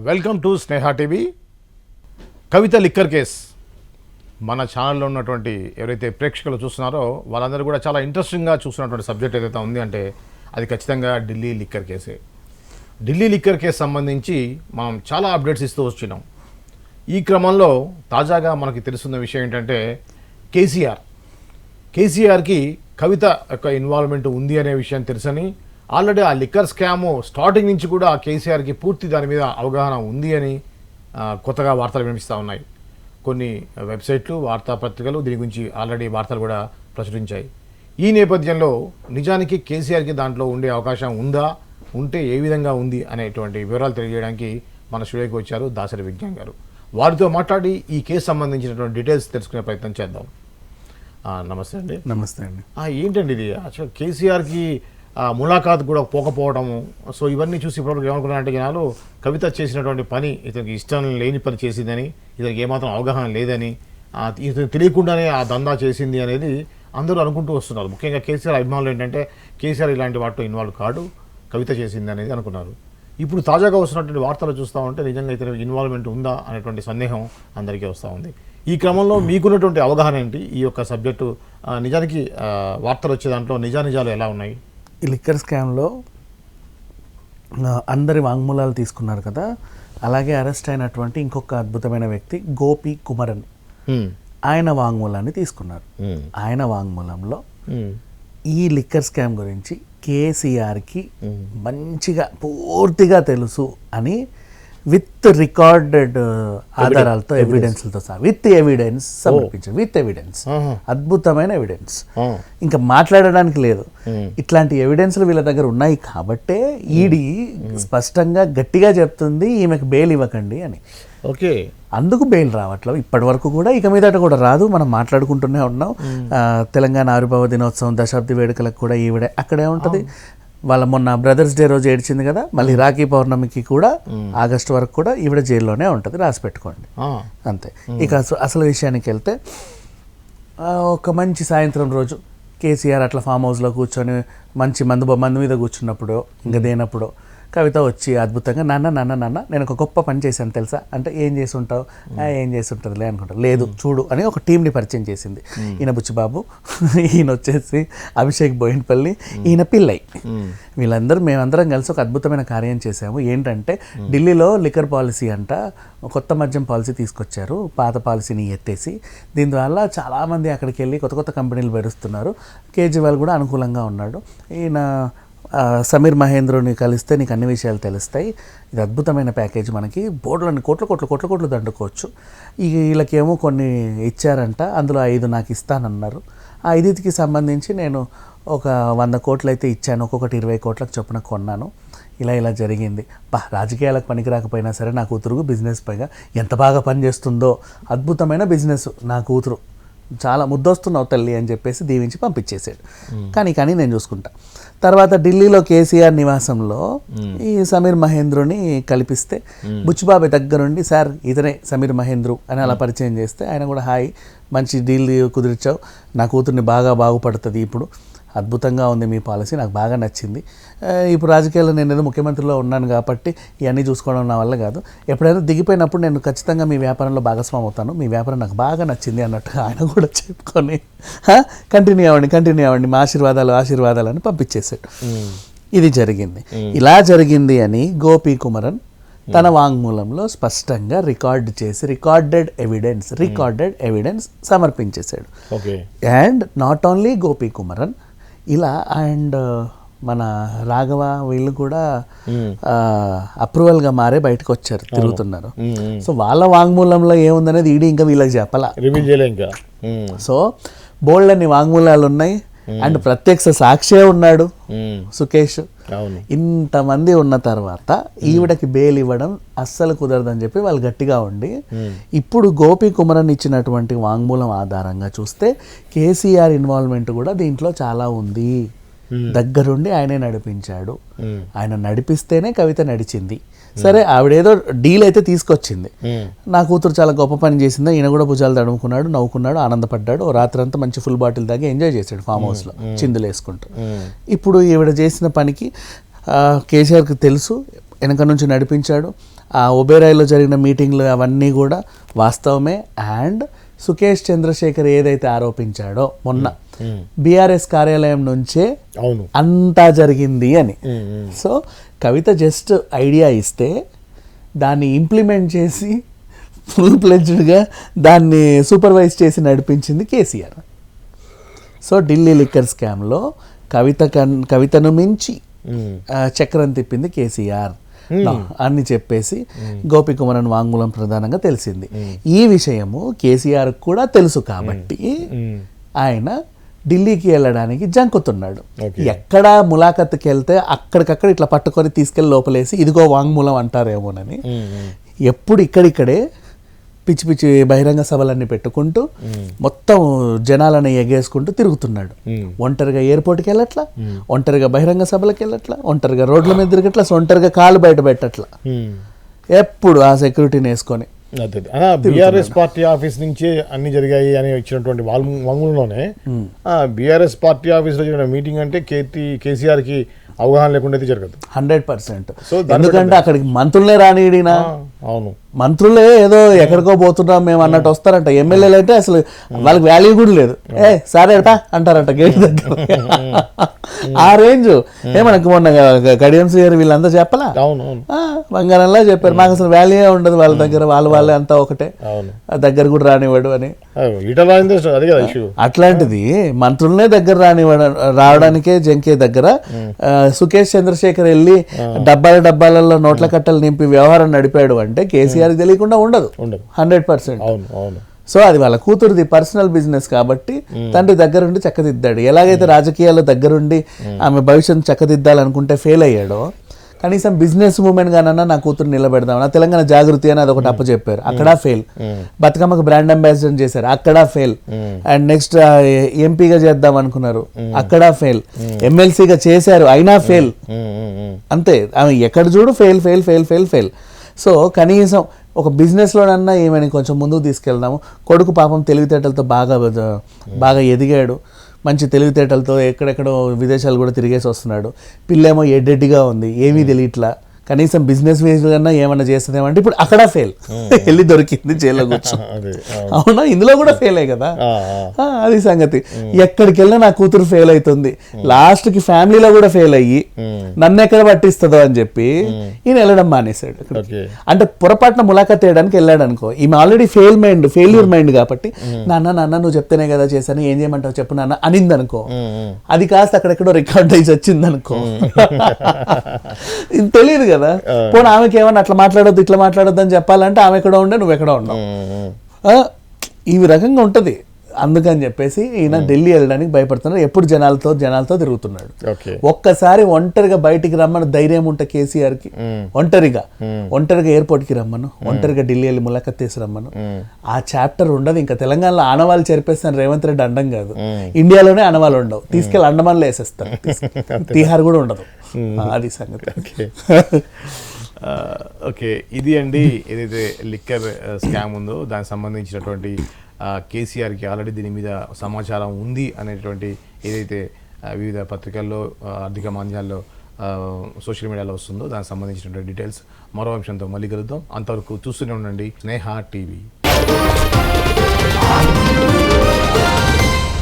Welcome to Sneha TV. Kavitha liquor case మన ఛానల్లో ఉన్నటువంటి ఎవరైతే ప్రేక్షకులు చూస్తున్నారో వాళ్ళందరూ కూడా చాలా ఇంట్రెస్టింగ్గా చూస్తున్నటువంటి సబ్జెక్ట్ ఏదైతే ఉంది అంటే అది ఖచ్చితంగా ఢిల్లీ లిక్కర్ కేసే. ఢిల్లీ లిక్కర్ కేసు సంబంధించి మనం చాలా అప్డేట్స్ ఇస్తూ వచ్చినాం. ఈ క్రమంలో తాజాగా మనకి తెలుస్తున్న విషయం ఏంటంటే కేసీఆర్కి కవిత యొక్క ఇన్వాల్వ్మెంట్ ఉంది అనే విషయం తెలుసని, ఆల్రెడీ ఆ లిక్కర్ స్కాము స్టార్టింగ్ నుంచి కూడా కేసీఆర్కి పూర్తి దాని మీద అవగాహన ఉంది అని కొత్తగా వార్తలు వినిపిస్తూ ఉన్నాయి. కొన్ని వెబ్సైట్లు, వార్తాపత్రికలు దీని గురించి ఆల్రెడీ వార్తలు కూడా ప్రచురించాయి. ఈ నేపథ్యంలో నిజానికి కేసీఆర్కి దాంట్లో ఉండే అవకాశం ఉందా, ఉంటే ఏ విధంగా ఉంది అనేటువంటి వివరాలు తెలియజేయడానికి మన స్టూడియోకి వచ్చారు దాసరి విజ్ఞాన్ గారు. వారితో మాట్లాడి ఈ కేసు సంబంధించినటువంటి డీటెయిల్స్ తెలుసుకునే ప్రయత్నం చేద్దాం. నమస్తే అండి. నమస్తే అండి. ఏంటండి ఇది అసలు కేసీఆర్కి ములాఖాత్ కూడా పోకపోవడము, సో ఇవన్నీ చూసి ఇప్పటివరకు ఏమనుకున్నారంటే జనాలు కవిత చేసినటువంటి పని ఇతనికి ఇష్టం లేని పని చేసిందని, ఇతనికి ఏమాత్రం అవగాహన లేదని, ఇతను తెలియకుండానే ఆ దందా చేసింది అనేది అందరూ అనుకుంటూ వస్తున్నారు. ముఖ్యంగా కేసీఆర్ అభిమానులు ఏంటంటే కేసీఆర్ ఇలాంటి వాటిలో ఇన్వాల్వ్ కాడు, కవిత చేసింది అనేది అనుకున్నారు. ఇప్పుడు తాజాగా వస్తున్నటువంటి వార్తలు చూస్తూ ఉంటే నిజంగా ఇతనికి ఇన్వాల్వ్మెంట్ ఉందా అనేటువంటి సందేహం అందరికీ వస్తూ ఉంది. ఈ క్రమంలో మీకున్నటువంటి అవగాహన ఏంటి ఈ యొక్క సబ్జెక్టు? నిజానికి వార్తలు వచ్చే దాంట్లో నిజానిజాలు ఎలా ఉన్నాయి? ఈ లిక్కర్ స్కామ్లో అందరి వాంగ్మూలాలు తీసుకున్నారు కదా, అలాగే అరెస్ట్ అయినటువంటి ఇంకొక అద్భుతమైన వ్యక్తి గోపి కుమరన్, ఆయన వాంగ్మూలాన్ని తీసుకున్నారు. ఆయన వాంగ్మూలంలో ఈ లిక్కర్ స్కామ్ గురించి కేసీఆర్కి మంచిగా పూర్తిగా తెలుసు అని విత్ రికార్డెడ్ ఆధారాలతో ఎవిడెన్స్లతో సహా విత్ ఎవిడెన్స్ సమర్పించారు. విత్ ఎవిడెన్స్, అద్భుతమైన ఎవిడెన్స్, ఇంకా మాట్లాడడానికి లేదు. ఇట్లాంటి ఎవిడెన్స్లు వీళ్ళ దగ్గర ఉన్నాయి కాబట్టే ఈడీ స్పష్టంగా గట్టిగా చెప్తుంది ఈమెకు బెయిల్ ఇవ్వకండి అని. ఓకే, అందుకు బెయిల్ రావట్లేదు ఇప్పటి వరకు కూడా, ఇక మీదట కూడా రాదు. మనం మాట్లాడుకుంటూనే ఉన్నాం. తెలంగాణ ఆవిర్భావ దినోత్సవం, దశాబ్ది వేడుకలకు కూడా ఈవిడే అక్కడే ఉంటుంది. వాళ్ళ మొన్న బ్రదర్స్ డే రోజు ఏడ్చింది కదా, మళ్ళీ రాఖీ పౌర్ణమికి కూడా ఆగస్టు వరకు కూడా ఈవిడ జైల్లోనే ఉంటుంది, రాసి పెట్టుకోండి అంతే. ఇక అసలు విషయానికి వెళ్తే ఒక మంచి సాయంత్రం రోజు కేసీఆర్ అట్లా ఫామ్ హౌస్లో కూర్చొని మంచి మందు మీద కూర్చున్నప్పుడు, ఇంకా దేనప్పుడు కవిత వచ్చి అద్భుతంగా నాన్న నేను ఒక గొప్ప పని చేశాను తెలుసా అంటే, ఏం చేసి ఉంటావు, ఏం చేసి ఉంటుందిలే అనుకుంటా, లేదు చూడు అని ఒక టీంని పరిచయం చేసింది. ఈయన బుచ్చిబాబు, ఈయన వచ్చేసి అభిషేక్ బోయిన్పల్లి, ఈయన పిల్లై, మేమందరం కలిసి ఒక అద్భుతమైన కార్యం చేశాము. ఏంటంటే ఢిల్లీలో లిక్కర్ పాలసీ అంట, కొత్త మద్యం పాలసీ తీసుకొచ్చారు, పాత పాలసీని ఎత్తేసి. దీనివల్ల చాలామంది అక్కడికి వెళ్ళి కొత్త కంపెనీలు పెరుస్తున్నారు. కేజ్రీవాల్ కూడా అనుకూలంగా ఉన్నాడు. ఈయన సమీర్ మహేంద్రని కలిస్తే నీకు అన్ని విషయాలు తెలుస్తాయి, ఇది అద్భుతమైన ప్యాకేజ్, మనకి బోర్డులని కోట్లు దండుకోవచ్చు. వీళ్ళకేమో కొన్ని ఇచ్చారంట, అందులో 5 నాకు ఇస్తానన్నారు. ఆ 5కి సంబంధించి నేను ఒక 100 కోట్లు అయితే ఇచ్చాను, ఒక్కొక్కటి 20 కోట్లకు చొప్పున కొన్నాను. ఇలా జరిగింది. రాజకీయాలకు పనికి రాకపోయినా సరే నా కూతురు బిజినెస్ పైగా ఎంత బాగా పనిచేస్తుందో, అద్భుతమైన బిజినెస్, నా కూతురు చాలా ముద్దొస్తున్నావు తల్లి అని చెప్పేసి దీవించి పంపించేసాడు. కానీ నేను చూసుకుంటా. తర్వాత ఢిల్లీలో కేసీఆర్ నివాసంలో ఈ సమీర్ మహేంద్రుని కల్పిస్తే బుచ్చిబాబు దగ్గరుండి సార్ ఇతనే సమీర్ మహేంద్రు అని అలా పరిచయం చేస్తే ఆయన కూడా హాయ్, మంచి డీల్ కుదిర్చావు, నా కూతుర్ని బాగుపడుతుంది, ఇప్పుడు అద్భుతంగా ఉంది మీ పాలసీ, నాకు బాగా నచ్చింది. ఇప్పుడు రాజకీయాల్లో నేను ఏదో ముఖ్యమంత్రిలో ఉన్నాను కాబట్టి ఇవన్నీ చూసుకోవడం నా వల్ల కాదు, ఎప్పుడైనా దిగిపోయినప్పుడు నేను ఖచ్చితంగా మీ వ్యాపారంలో భాగస్వామి అవుతాను, మీ వ్యాపారం నాకు బాగా నచ్చింది అన్నట్టుగా ఆయన కూడా చెప్పుకొని కంటిన్యూ అవ్వండి మా ఆశీర్వాదాలు అని పంపించేశాడు. ఇది జరిగింది. ఇలా జరిగింది అని గోపి కుమరన్ తన వాంగ్మూలంలో స్పష్టంగా రికార్డెడ్ ఎవిడెన్స్ సమర్పించేశాడు. And not only Gopi Kumaran, ఇలా అండ్ మన రాఘవ వీళ్ళు కూడా అప్రూవల్గా మారే బయటకు వచ్చారు, తిరుగుతున్నారు. సో వాళ్ళ వాంగ్మూలంలో ఏముందనేది ఈడీ ఇంకా వీళ్ళకి చెప్పాలా. సో బోల్డ్ అన్ని వాంగ్మూలాలు ఉన్నాయి అండ్ ప్రత్యక్ష సాక్షే ఉన్నాడు సుకేష్. ఇంతమంది ఉన్న తర్వాత ఈవిడకి బెయిల్ ఇవ్వడం అస్సలు కుదరదని చెప్పి వాళ్ళు గట్టిగా ఉండి, ఇప్పుడు గోపి కుమరన్ ఇచ్చినటువంటి వాంగ్మూలం ఆధారంగా చూస్తే కేసీఆర్ ఇన్వాల్వ్మెంట్ కూడా దీంట్లో చాలా ఉంది. దగ్గరుండి ఆయనే నడిపించాడు, ఆయన నడిపిస్తేనే కవిత నడిచింది. సరే ఆవిడేదో డీల్ అయితే తీసుకొచ్చింది, నా కూతురు చాలా గొప్ప పని చేసిందా, ఈయన కూడా భుజాలు తడుముకున్నాడు, నవ్వుకున్నాడు, ఆనందపడ్డాడు, రాత్రంతా మంచి ఫుల్ బాటిల్ దాకా ఎంజాయ్ చేశాడు ఫామ్ హౌస్లో చిందులు వేసుకుంటూ. ఇప్పుడు ఈవిడ చేసిన పనికి కేసీఆర్కి తెలుసు, వెనక నుంచి నడిపించాడు. ఆ ఒబేరాయ్లో జరిగిన మీటింగ్లు అవన్నీ కూడా వాస్తవమే. అండ్ సుకేష్ చంద్రశేఖర్ ఏదైతే ఆరోపించాడో మొన్న బీఆర్ఎస్ కార్యాలయం నుంచే అవును అంతా జరిగింది అని. సో కవిత జస్ట్ ఐడియా ఇస్తే దాన్ని ఇంప్లిమెంట్ చేసి ఫుల్ ప్లెడ్జ్డ్గా దాన్ని సూపర్వైజ్ చేసి నడిపించింది కేసీఆర్. సో ఢిల్లీ లిక్కర్ స్కామ్లో కవితను మించి చక్రం తిప్పింది కేసీఆర్ అని చెప్పేసి గోపికుమారన్ వాంగ్మూలం ప్రధానంగా తెలిసింది. ఈ విషయము కేసీఆర్ కూడా తెలుసు కాబట్టి ఆయన ఢిల్లీకి వెళ్ళడానికి జంకుతున్నాడు. ఎక్కడ ములాఖత్కి వెళ్తే అక్కడికక్కడ ఇట్లా పట్టుకొని తీసుకెళ్లి లోపలేసి ఇదిగో వాంగ్మూలం అంటారేమోనని ఎప్పుడు ఇక్కడిక్కడే పిచ్చి పిచ్చి బహిరంగ సభలన్నీ పెట్టుకుంటూ మొత్తం జనాలను ఎగేసుకుంటూ తిరుగుతున్నాడు. ఒంటరిగా ఎయిర్పోర్ట్కి వెళ్ళట్లా, ఒంటరిగా బహిరంగ సభలకు వెళ్ళట్లా, ఒంటరిగా రోడ్ల మీద తిరగట్లా, ఒంటరిగా కాలు బయట పెట్టట్లా, ఎప్పుడు ఆ సెక్యూరిటీని వేసుకొని. బీఆర్ఎస్ పార్టీ ఆఫీస్ నుంచే అన్ని జరిగాయి అని ఇచ్చినటువంటి వాంగ్మూలంలోనే బీఆర్ఎస్ పార్టీ ఆఫీస్ లో జరిగిన మీటింగ్ అంటే కేసీఆర్ కి అవగాహన లేకుండా అయితే జరగదు 100%. ఎందుకంటే అక్కడికి మంత్రులే రానిడినా, అవును మంత్రులే ఏదో ఎక్కడికో పోతున్నాం మేము అన్నట్టు వస్తారంట. ఎమ్మెల్యేలు అయితే అసలు వాళ్ళకి వాల్యూ కూడా లేదు. సరే ఎడతా అంటారంట గేట్ దగ్గర. ఆ రేంజ్ మనకు మొన్న కడియం శ్రీగారు వీళ్ళంతా చెప్పలా, బంగారంలా చెప్పారు. మాకు అసలు వాల్యూ ఉండదు వాళ్ళ దగ్గర, వాళ్ళే అంతా ఒకటే, దగ్గర కూడా రానివాడు అని. అట్లాంటిది మంత్రులనే దగ్గర రావడానికే జంకే దగ్గర సుకేష్ చంద్రశేఖర్ వెళ్ళి డబ్బాలలో నోట్ల కట్టలు నింపి వ్యవహారం నడిపాడు అంటే కేసీఆర్ తెలియకుండా ఉండదు 100%. సో అది వాళ్ళ కూతురుది పర్సనల్ బిజినెస్ కాబట్టి తండ్రి దగ్గరుండి చక్కదిద్దాడు. ఎలాగైతే రాజకీయాల్లో దగ్గరుండి ఆమె భవిష్యత్తు చక్కదిద్దాలనుకుంటే ఫెయిల్ అయ్యాడో, కనీసం బిజినెస్ ఉమెన్ గానన్నా నా కూతురు నిలబెడదాం, తెలంగాణ జాగృతి అని అదొకటి అప్పచెప్పారు, అక్కడ ఫెయిల్. బతుకమ్మకు బ్రాండ్ అంబాసిడర్ చేశారు, అక్కడ ఫెయిల్. అండ్ నెక్స్ట్ ఎంపీగా చేద్దాం అనుకున్నారు, అక్కడ ఫెయిల్. ఎమ్మెల్సీగా చేశారు, అయినా ఫెయిల్. అంతే, ఆమె ఎక్కడ చూడు fail fail fail fail fail. So కనీసం ఒక బిజినెస్లోనన్నా ఏమని కొంచెం ముందుకు తీసుకెళ్దాము. కొడుకు పాపం తెలివితేటలతో బాగా ఎదిగాడు, మంచి తెలివితేటలతో ఎక్కడెక్కడో విదేశాలు కూడా తిరిగేసి వస్తున్నాడు. పిల్లేమో ఎడ్డెడ్డిగా ఉంది, ఏమీ తెలియట్లా, కనీసం బిజినెస్ వేజ్ కన్నా ఏమన్నా చేస్తుందేమంటే ఇప్పుడు అక్కడ ఫెయిల్. వెళ్ళి దొరికింది జైల్లో కూర్చో. అవునా, ఇందులో కూడా ఫెయిల్ అయ్యి కదా, అది సంగతి. ఎక్కడికి వెళ్ళినా నా కూతురు ఫెయిల్ అవుతుంది, లాస్ట్కి ఫ్యామిలీలో కూడా ఫెయిల్ అయ్యి నన్ను ఎక్కడ పట్టిస్తుందో అని చెప్పి ఈయన వెళ్ళడం మానేశాడు. అంటే పొరపాటున ములాఖత్ వేయడానికి వెళ్ళాడు అనుకో, ఈమె ఆల్రెడీ ఫెయిల్యూర్ మైండ్ కాబట్టి నాన్న నువ్వు చెప్తేనే కదా చేశాను, ఏం చేయమంటావు చెప్పు నాన్న అనింది అనుకో, అది కాస్త అక్కడెక్కడో రికార్డ్ అయ్యి వచ్చింది అనుకో, ఇది తెలియదు కదా. పోనీ ఆమెకి ఏమన్నా అట్లా మాట్లాడొద్దు ఇట్లా మాట్లాడొద్దు అని చెప్పాలంటే ఆమె ఎక్కడ ఉండే నువ్వు ఎక్కడ ఉండవు, ఈ రకంగా ఉంటది. అందుకని చెప్పేసి ఈయన ఢిల్లీ వెళ్ళడానికి భయపడుతున్నాడు, ఎప్పుడు జనాలతో తిరుగుతున్నాడు. ఒక్కసారి ఒంటరిగా బయటికి రమ్మను ధైర్యం ఉంటే కేసీఆర్కి, ఒంటరిగా ఎయిర్పోర్ట్కి రమ్మను, ఒంటరిగా ఢిల్లీ వెళ్ళి ములాఖత్ చేసి రమ్మను, ఆ చాప్టర్ ఉండదు. ఇంకా తెలంగాణలో ఆనవాళ్ళు చెరిపేస్తాను రేవంత్ రెడ్డి అండం కాదు, ఇండియాలోనే ఆనవాళ్ళు ఉండవు, తీసుకెళ్ళి అండమాన్లో వేసేస్తారు, తీహార్ కూడా ఉండదు. అది సంగతి. ఓకే, ఇది అండి ఏదైతే లిక్కర్ స్కామ్ ఉందో దానికి సంబంధించినటువంటి కేసీఆర్కి ఆల్రెడీ దీని మీద సమాచారం ఉంది అనేటువంటి ఏదైతే వివిధ పత్రికల్లో ఆర్థిక మాధ్యమాల్లో సోషల్ మీడియాలో వస్తుందో దానికి సంబంధించినటువంటి డీటెయిల్స్ మరో అంశంతో మళ్ళీ కలుద్దాం. అంతవరకు చూస్తూనే ఉండండి స్నేహ టీవీ.